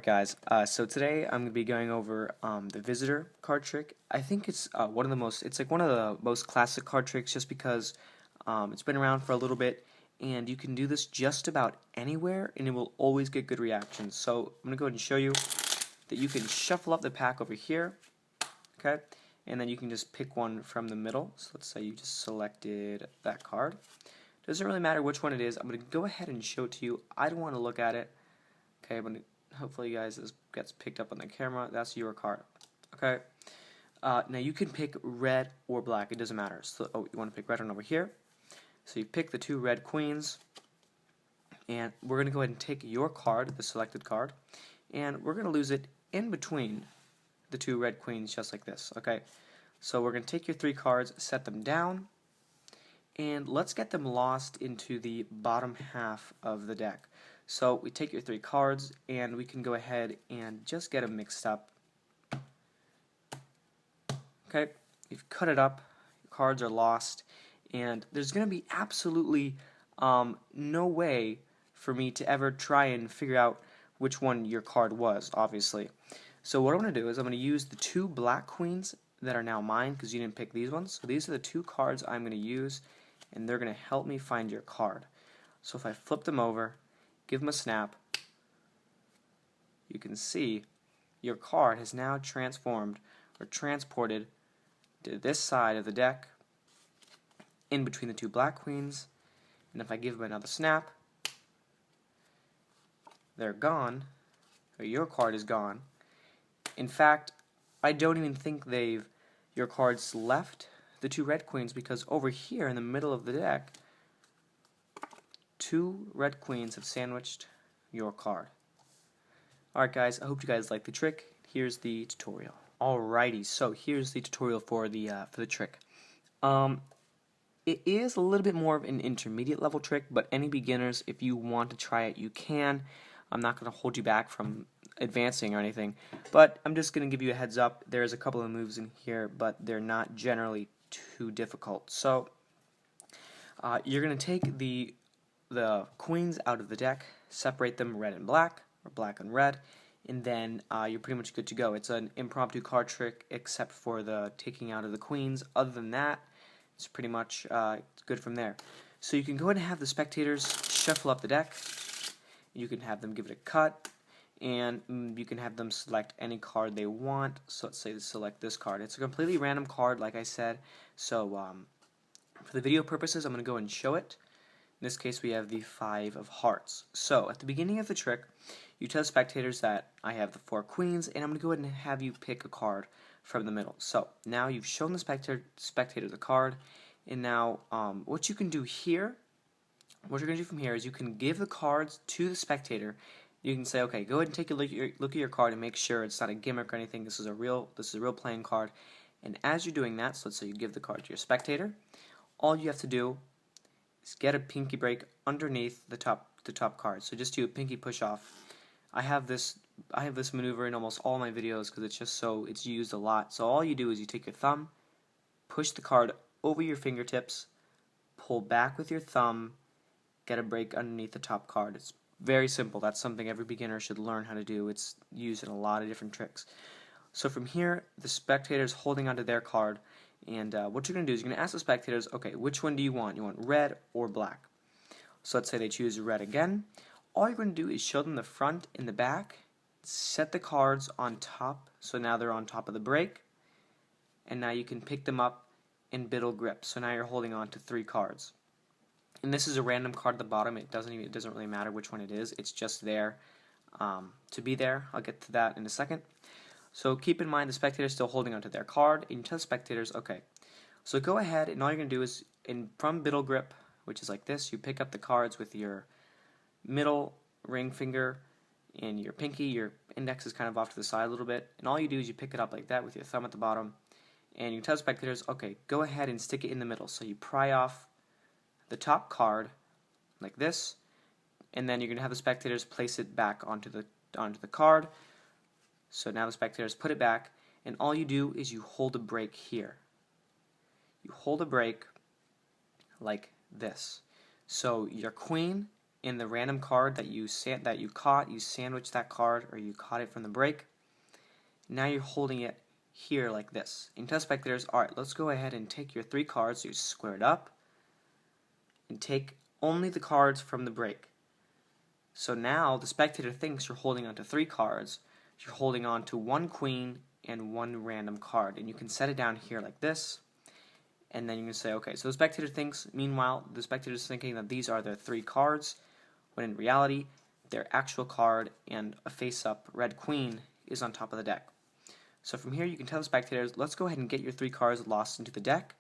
Guys, so today I'm going to be going over the visitor card trick. I think it's it's like one of the most classic card tricks just because it's been around for a little bit and you can do this just about anywhere and it will always get good reactions. So I'm going to go ahead and show you that you can shuffle up the pack over here, okay, and then you can just pick one from the middle. So let's say you just selected that card. Doesn't really matter which one it is. I'm going to go ahead and show it to you. I don't want to look at it. Okay, I'm going to hopefully you guys this gets picked up on the camera. That's your card. Okay. Now you can pick red or black. It doesn't matter. So you want to pick red one over here. So you pick the two red queens, and we're going to go ahead and take your card, the selected card, and we're going to lose it in between the two red queens, just like this. Okay. So we're going to take your three cards, set them down, and let's get them lost into the bottom half of the deck. So we take your three cards and we can go ahead and just get them mixed up. Okay, you've cut it up, your cards are lost, and there's going to be absolutely no way for me to ever try and figure out which one your card was, obviously. So what I'm going to do is I'm going to use the two black queens that are now mine because you didn't pick these ones. So these are the two cards I'm going to use, and they're going to help me find your card. So if I flip them over, give them a snap, you can see your card has now transformed or transported to this side of the deck in between the two black queens, and if I give them another snap, they're gone, or your card is gone. In fact, I don't even think your cards left the two red queens because over here in the middle of the deck, two red queens have sandwiched your card. Alright guys, I hope you guys like the trick. Here's the tutorial. Alrighty, so here's the tutorial for the trick. It is a little bit more of an intermediate level trick, but any beginners, if you want to try it, you can. I'm not going to hold you back from advancing or anything, but I'm just going to give you a heads up. There's a couple of moves in here, but they're not generally too difficult. So you're going to take the queens out of the deck, separate them red and black, or black and red, and then you're pretty much good to go. It's an impromptu card trick except for the taking out of the queens. Other than that, it's pretty much good from there. So you can go ahead and have the spectators shuffle up the deck. You can have them give it a cut, and you can have them select any card they want. So let's say they select this card. It's a completely random card, like I said. So for the video purposes, I'm going to go and show it. In this case, we have the Five of Hearts. So, at the beginning of the trick, you tell the spectators that I have the four queens, and I'm going to go ahead and have you pick a card from the middle. So, now you've shown the spectator the card, and now what you can do here, what you're going to do from here is you can give the cards to the spectator. You can say, okay, go ahead and take a look at your card and make sure it's not a gimmick or anything. This is a real playing card. And as you're doing that, so let's say you give the card to your spectator, all you have to do is get a pinky break underneath the top card. So just do a pinky push off. I have this maneuver in almost all my videos because it's used a lot. So all you do is you take your thumb, push the card over your fingertips, pull back with your thumb, get a break underneath the top card. It's very simple. That's something every beginner should learn how to do. It's used in a lot of different tricks. So from here, the spectator's holding onto their card. And what you're going to do is you're going to ask the spectators, okay, which one do you want? You want red or black? So let's say they choose red again. All you're going to do is show them the front and the back, set the cards on top, so now they're on top of the break, and now you can pick them up in biddle grip. So now you're holding on to three cards. And this is a random card at the bottom. It doesn't really matter which one it is. It's just there to be there. I'll get to that in a second. So keep in mind the spectator is still holding onto their card, and you tell the spectators, okay, so go ahead, and all you're going to do is, from biddle grip, which is like this, you pick up the cards with your middle ring finger and your pinky. Your index is kind of off to the side a little bit, and all you do is you pick it up like that with your thumb at the bottom, and you tell the spectators, okay, go ahead and stick it in the middle. So you pry off the top card like this, and then you're going to have the spectators place it back onto the card. So now the spectators put it back, and all you do is you hold a break here. You hold a break like this. So your queen in the random card that you caught, you sandwich that card, or you caught it from the break. Now you're holding it here like this. And tell spectators, alright, let's go ahead and take your 3 cards, so you square it up, and take only the cards from the break. So now the spectator thinks you're holding on to 3 cards, you're holding on to 1 queen and 1 random card, and you can set it down here like this, and then you can say, okay, so the spectator thinks, meanwhile, the spectator is thinking that these are their 3 cards, when in reality, their actual card and a face-up red queen is on top of the deck. So from here you can tell the spectators, let's go ahead and get your 3 cards lost into the deck.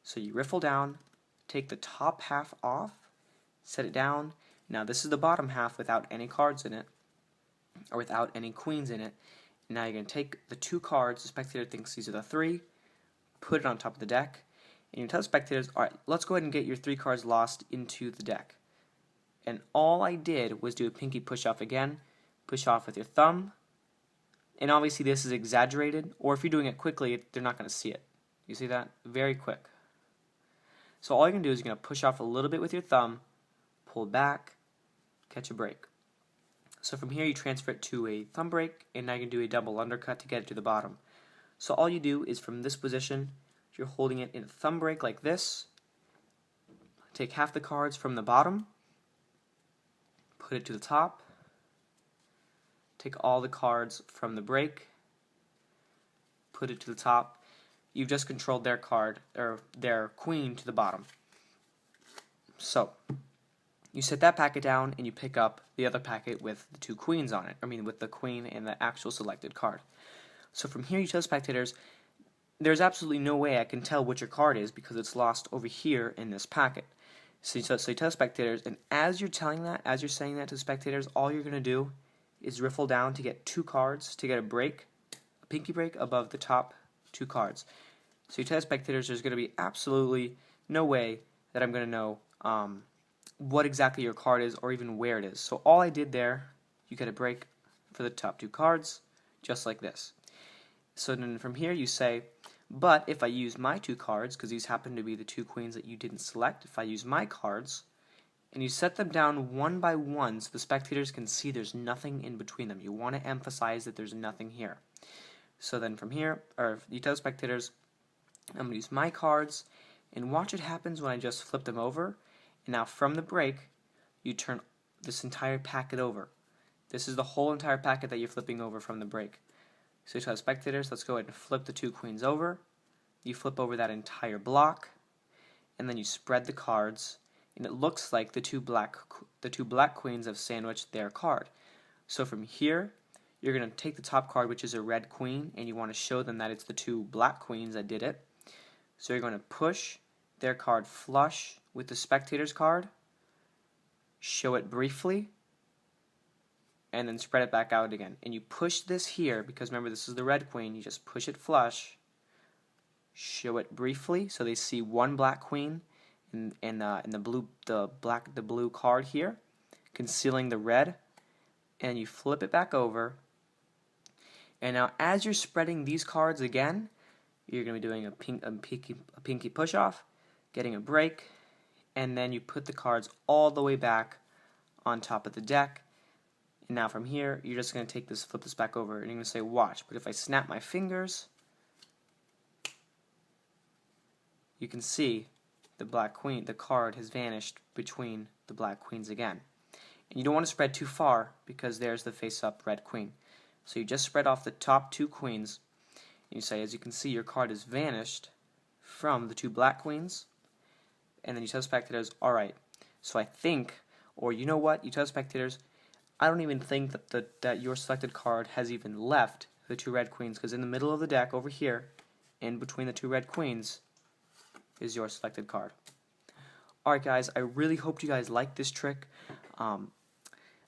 So you riffle down, take the top half off, set it down. Now this is the bottom half without any cards in it, or without any queens in it. Now you're going to take the 2 cards, the spectator thinks these are the 3, put it on top of the deck, and you tell the spectators, alright, let's go ahead and get your 3 cards lost into the deck. And all I did was do a pinky push off again, push off with your thumb, and obviously this is exaggerated, or if you're doing it quickly, they're not going to see it. You see that? Very quick. So all you're going to do is you're going to push off a little bit with your thumb, pull back, catch a break. So from here you transfer it to a thumb break, and now you can do a double undercut to get it to the bottom. So all you do is from this position, you're holding it in a thumb break like this, take half the cards from the bottom, put it to the top, take all the cards from the break, put it to the top. You've just controlled their card, or their queen, to the bottom. So you set that packet down and you pick up the other packet with the 2 queens on it. I mean with the queen and the actual selected card. So from here you tell spectators, there's absolutely no way I can tell which your card is because it's lost over here in this packet. So you tell spectators, and as you're saying that to spectators, all you're going to do is riffle down to get 2 cards, to get a pinky break above the top 2 cards. So you tell spectators there's going to be absolutely no way that I'm going to know what exactly your card is or even where it is. So all I did there, you get a break for the top 2 cards, just like this. So then from here you say, but if I use my 2 cards, because these happen to be the 2 queens that you didn't select, if I use my cards, and you set them down one by one so the spectators can see there's nothing in between them. You want to emphasize that there's nothing here. So then from here, or you tell the spectators, I'm going to use my cards, and watch what happens when I just flip them over. And now from the break, you turn this entire packet over. This is the whole entire packet that you're flipping over from the break. So you tell the spectators, let's go ahead and flip the 2 queens over. You flip over that entire block, and then you spread the cards, and it looks like the two black queens have sandwiched their card. So from here, you're going to take the top card, which is a red queen, and you want to show them that it's the 2 black queens that did it. So you're going to push their card flush with the spectator's card, show it briefly, and then spread it back out again. And you push this here, because remember this is the red queen, you just push it flush, show it briefly, so they see 1 black queen in the blue card here, concealing the red, and you flip it back over. And now as you're spreading these cards again, you're going to be doing a pinky push off, getting a break, and then you put the cards all the way back on top of the deck. And now from here, you're just going to take this, flip this back over, and you're going to say watch. But if I snap my fingers, you can see the black queen, the card has vanished between the black queens again. And you don't want to spread too far because there's the face-up red queen. So you just spread off the top 2 queens, and you say, as you can see, your card has vanished from the 2 black queens. And then you tell the spectators, alright, so I think, or you know what, you tell the spectators, I don't even think that your selected card has even left the 2 red queens, because in the middle of the deck over here, in between the 2 red queens, is your selected card. Alright guys, I really hope you guys liked this trick. And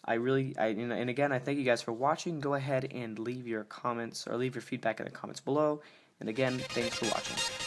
again, I thank you guys for watching. Go ahead and leave your comments, or leave your feedback in the comments below. And again, thanks for watching.